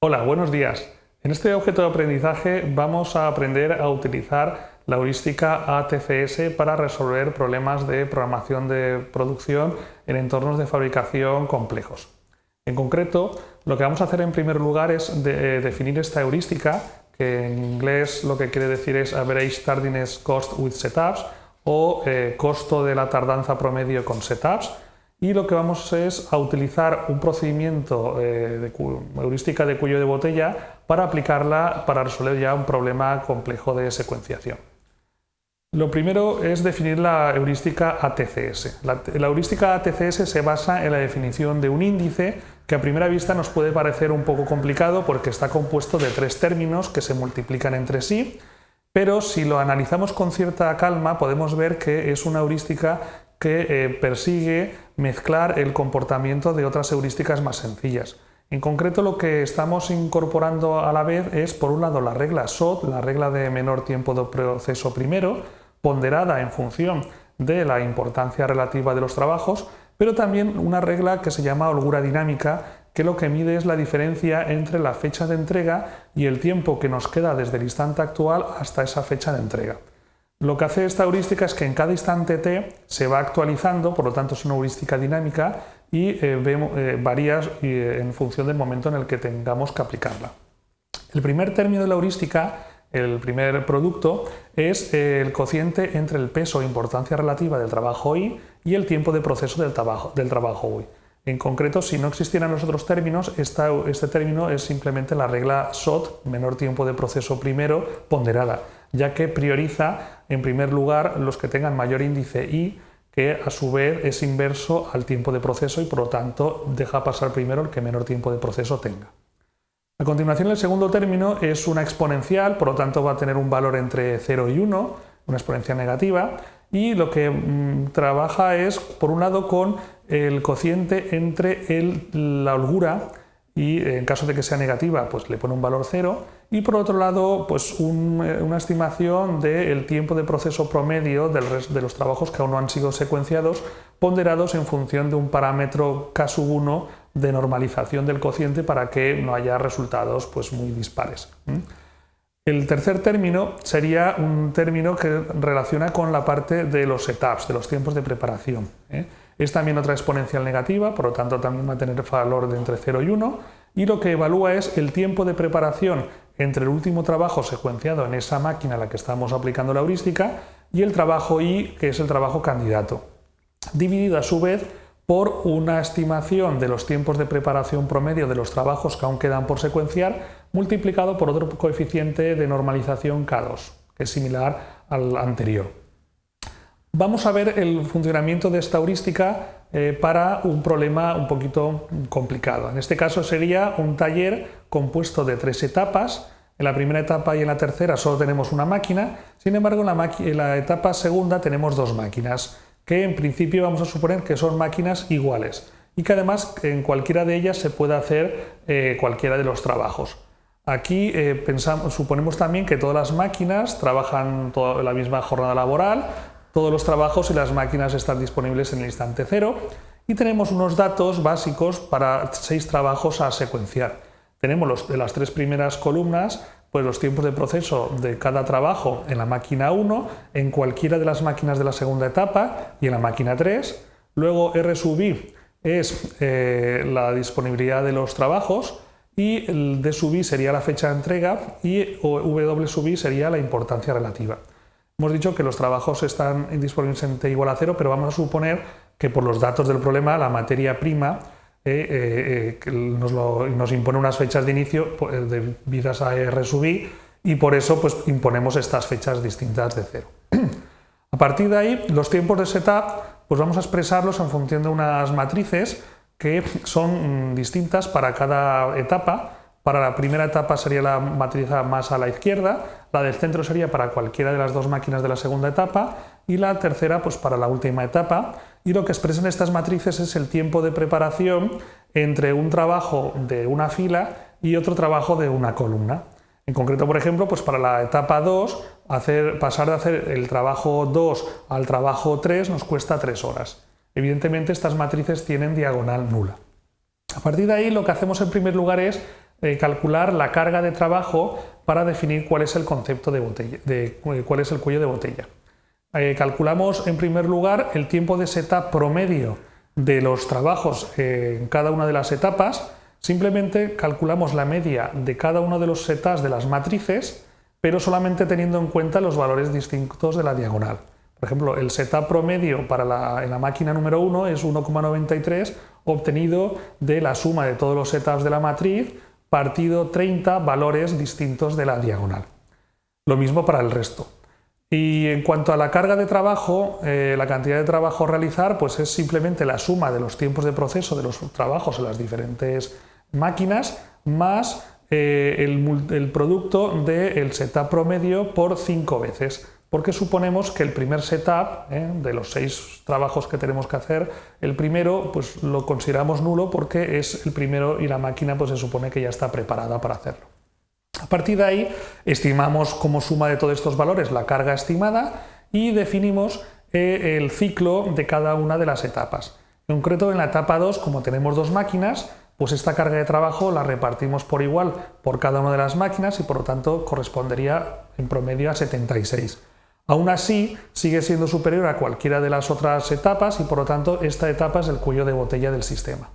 Hola, buenos días. En este objeto de aprendizaje vamos a aprender a utilizar la heurística ATCS para resolver problemas de programación de producción en entornos de fabricación complejos. En concreto, lo que vamos a hacer en primer lugar es definir esta heurística, que en inglés lo que quiere decir es Average Tardiness Cost with Setups o costo de la tardanza promedio con setups. Y lo que vamos es a utilizar un procedimiento de heurística de cuello de botella para aplicarla para resolver ya un problema complejo de secuenciación. Lo primero es definir la heurística ATCS. La heurística ATCS se basa en la definición de un índice que a primera vista nos puede parecer un poco complicado porque está compuesto de tres términos que se multiplican entre sí, pero si lo analizamos con cierta calma podemos ver que es una heurística que persigue mezclar el comportamiento de otras heurísticas más sencillas. En concreto, lo que estamos incorporando a la vez es, por un lado, la regla SOT, la regla de menor tiempo de proceso primero, ponderada en función de la importancia relativa de los trabajos, pero también una regla que se llama holgura dinámica, que lo que mide es la diferencia entre la fecha de entrega y el tiempo que nos queda desde el instante actual hasta esa fecha de entrega. Lo que hace esta heurística es que en cada instante t se va actualizando, por lo tanto es una heurística dinámica y varía en función del momento en el que tengamos que aplicarla. El primer término de la heurística, el primer producto, es el cociente entre el peso e importancia relativa del trabajo I y el tiempo de proceso del trabajo UI. En concreto, si no existieran los otros términos, este término es simplemente la regla SOT, menor tiempo de proceso primero, ponderada, ya que prioriza en primer lugar los que tengan mayor índice I, que a su vez es inverso al tiempo de proceso y por lo tanto deja pasar primero el que menor tiempo de proceso tenga. A continuación, el segundo término es una exponencial, por lo tanto va a tener un valor entre 0 y 1, una exponencial negativa, y lo que trabaja es, por un lado, con el cociente entre la holgura, y en caso de que sea negativa, pues le pone un valor 0, y por otro lado, pues una estimación del tiempo de proceso promedio de los trabajos que aún no han sido secuenciados, ponderados en función de un parámetro K1 de normalización del cociente para que no haya resultados pues muy dispares. El tercer término sería un término que relaciona con la parte de los setups, de los tiempos de preparación. Es también otra exponencial negativa, por lo tanto también va a tener valor de entre 0 y 1, y lo que evalúa es el tiempo de preparación entre el último trabajo secuenciado en esa máquina a la que estamos aplicando la heurística y el trabajo I, que es el trabajo candidato, dividido a su vez por una estimación de los tiempos de preparación promedio de los trabajos que aún quedan por secuenciar, multiplicado por otro coeficiente de normalización K2, que es similar al anterior. Vamos a ver el funcionamiento de esta heurística para un problema un poquito complicado. En este caso sería un taller compuesto de 3 etapas. En la primera etapa y en la tercera solo tenemos una máquina, sin embargo en la etapa segunda tenemos 2 máquinas, que en principio vamos a suponer que son máquinas iguales y que además en cualquiera de ellas se puede hacer cualquiera de los trabajos. Aquí suponemos también que todas las máquinas trabajan la misma jornada laboral, todos los trabajos y las máquinas están disponibles en el instante cero y tenemos unos datos básicos para 6 trabajos a secuenciar. Tenemos de las 3 primeras columnas pues los tiempos de proceso de cada trabajo en la máquina 1, en cualquiera de las máquinas de la segunda etapa y en la máquina 3. Luego R sub I es la disponibilidad de los trabajos y el D sub I sería la fecha de entrega y W sub I sería la importancia relativa. Hemos dicho que los trabajos están disponibles en T igual a 0, pero vamos a suponer que por los datos del problema la materia prima nos impone unas fechas de inicio debidas a R sub I y por eso pues, imponemos estas fechas distintas de 0. A partir de ahí, los tiempos de setup pues vamos a expresarlos en función de unas matrices que son distintas para cada etapa. Para la primera etapa sería la matriz más a la izquierda, la del centro sería para cualquiera de las 2 máquinas de la segunda etapa y la tercera pues para la última etapa. Y lo que expresan estas matrices es el tiempo de preparación entre un trabajo de una fila y otro trabajo de una columna. En concreto, por ejemplo, pues para la etapa 2, pasar de hacer el trabajo 2 al trabajo 3 nos cuesta 3 horas. Evidentemente estas matrices tienen diagonal nula. A partir de ahí lo que hacemos en primer lugar es calcular la carga de trabajo para definir cuál es el concepto de botella, cuál es el cuello de botella. Calculamos en primer lugar el tiempo de setup promedio de los trabajos en cada una de las etapas. Simplemente calculamos la media de cada uno de los setups de las matrices, pero solamente teniendo en cuenta los valores distintos de la diagonal. Por ejemplo, el setup promedio en la máquina número 1 es 1,93 obtenido de la suma de todos los setups de la matriz partido 30 valores distintos de la diagonal. Lo mismo para el resto. Y en cuanto a la carga de trabajo, la cantidad de trabajo a realizar, pues es simplemente la suma de los tiempos de proceso de los trabajos en las diferentes máquinas más el producto del setup promedio por 5 veces, porque suponemos que el primer setup, de los 6 trabajos que tenemos que hacer, el primero pues lo consideramos nulo porque es el primero y la máquina pues se supone que ya está preparada para hacerlo. A partir de ahí estimamos como suma de todos estos valores la carga estimada y definimos el ciclo de cada una de las etapas. En concreto, en la etapa 2, como tenemos 2 máquinas, pues esta carga de trabajo la repartimos por igual por cada una de las máquinas y por lo tanto correspondería en promedio a 76. Aún así, sigue siendo superior a cualquiera de las otras etapas y por lo tanto esta etapa es el cuello de botella del sistema.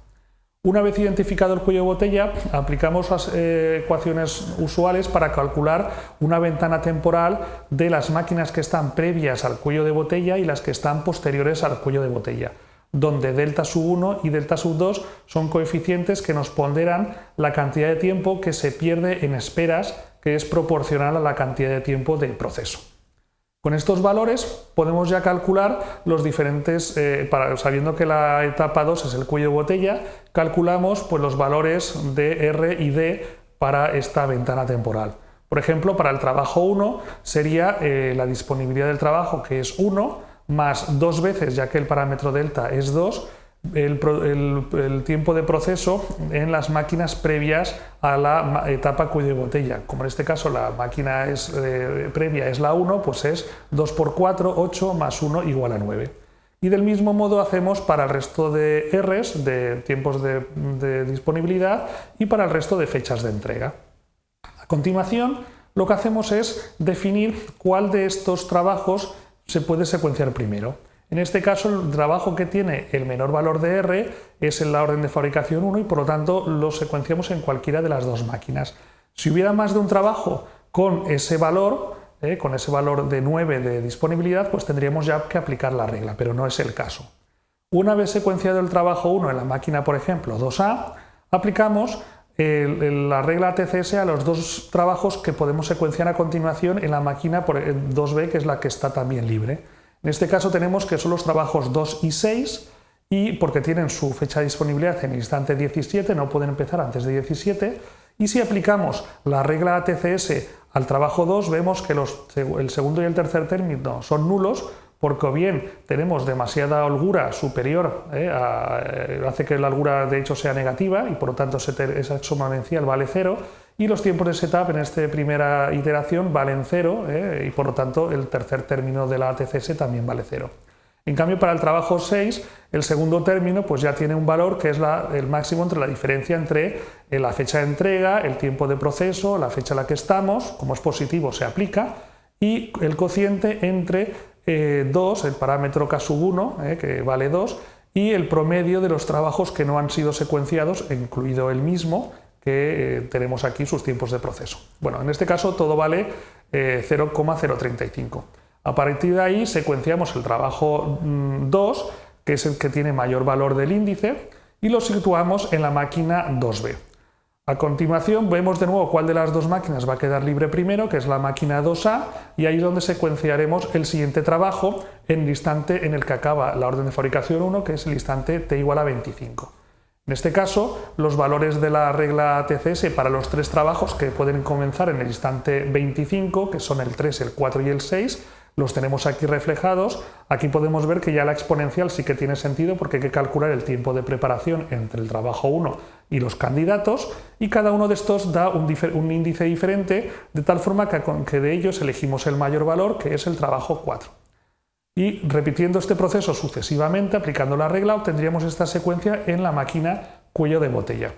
Una vez identificado el cuello de botella, aplicamos las ecuaciones usuales para calcular una ventana temporal de las máquinas que están previas al cuello de botella y las que están posteriores al cuello de botella, donde delta sub 1 y delta sub 2 son coeficientes que nos ponderan la cantidad de tiempo que se pierde en esperas, que es proporcional a la cantidad de tiempo de proceso. Con estos valores podemos ya calcular los diferentes, sabiendo que la etapa 2 es el cuello de botella, calculamos pues, los valores de R y D para esta ventana temporal. Por ejemplo, para el trabajo 1 sería la disponibilidad del trabajo, que es 1, más 2 veces, ya que el parámetro delta es 2, el tiempo de proceso en las máquinas previas a la etapa cuello de botella. Como en este caso la máquina previa es la 1, pues es 2 por 4, 8 más 1 igual a 9. Y del mismo modo hacemos para el resto de Rs, de tiempos de disponibilidad, y para el resto de fechas de entrega. A continuación, lo que hacemos es definir cuál de estos trabajos se puede secuenciar primero. En este caso, el trabajo que tiene el menor valor de R es en la orden de fabricación 1 y por lo tanto lo secuenciamos en cualquiera de las 2 máquinas. Si hubiera más de un trabajo con ese valor de 9 de disponibilidad, pues tendríamos ya que aplicar la regla, pero no es el caso. Una vez secuenciado el trabajo 1 en la máquina, por ejemplo, 2A, aplicamos la regla ATCS a los 2 trabajos que podemos secuenciar a continuación en la máquina 2B, que es la que está también libre. En este caso tenemos que son los trabajos 2 y 6 y porque tienen su fecha de disponibilidad en el instante 17, no pueden empezar antes de 17, y si aplicamos la regla ATCS al trabajo 2 vemos que el segundo y el tercer término son nulos porque o bien tenemos demasiada holgura superior, hace que la holgura de hecho sea negativa y por lo tanto esa exponencial vale 0, y los tiempos de setup en esta primera iteración valen 0 y por lo tanto el tercer término de la ATCS también vale 0. En cambio, para el trabajo 6, el segundo término pues ya tiene un valor que es el máximo entre la diferencia entre la fecha de entrega, el tiempo de proceso, la fecha en la que estamos, como es positivo se aplica, y el cociente entre 2, el parámetro K sub 1, que vale 2, y el promedio de los trabajos que no han sido secuenciados, incluido el mismo, que tenemos aquí sus tiempos de proceso. Bueno, en este caso todo vale 0,035. A partir de ahí secuenciamos el trabajo 2, que es el que tiene mayor valor del índice, y lo situamos en la máquina 2B. A continuación vemos de nuevo cuál de las 2 máquinas va a quedar libre primero, que es la máquina 2A, y ahí es donde secuenciaremos el siguiente trabajo en el instante en el que acaba la orden de fabricación 1, que es el instante t igual a 25. En este caso, los valores de la regla ATCS para los 3 trabajos que pueden comenzar en el instante 25, que son el 3, el 4 y el 6, los tenemos aquí reflejados. Aquí podemos ver que ya la exponencial sí que tiene sentido porque hay que calcular el tiempo de preparación entre el trabajo 1 y los candidatos, y cada uno de estos da un índice diferente, de tal forma que de ellos elegimos el mayor valor, que es el trabajo 4. Y repitiendo este proceso sucesivamente, aplicando la regla, obtendríamos esta secuencia en la máquina cuello de botella.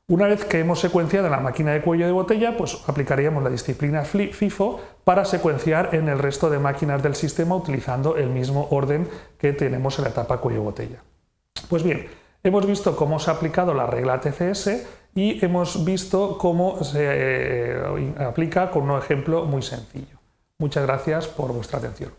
Una vez que hemos secuenciado en la máquina de cuello de botella, pues aplicaríamos la disciplina FIFO para secuenciar en el resto de máquinas del sistema utilizando el mismo orden que tenemos en la etapa cuello botella. Pues bien, hemos visto cómo se ha aplicado la regla TCS y hemos visto cómo se aplica con un ejemplo muy sencillo. Muchas gracias por vuestra atención.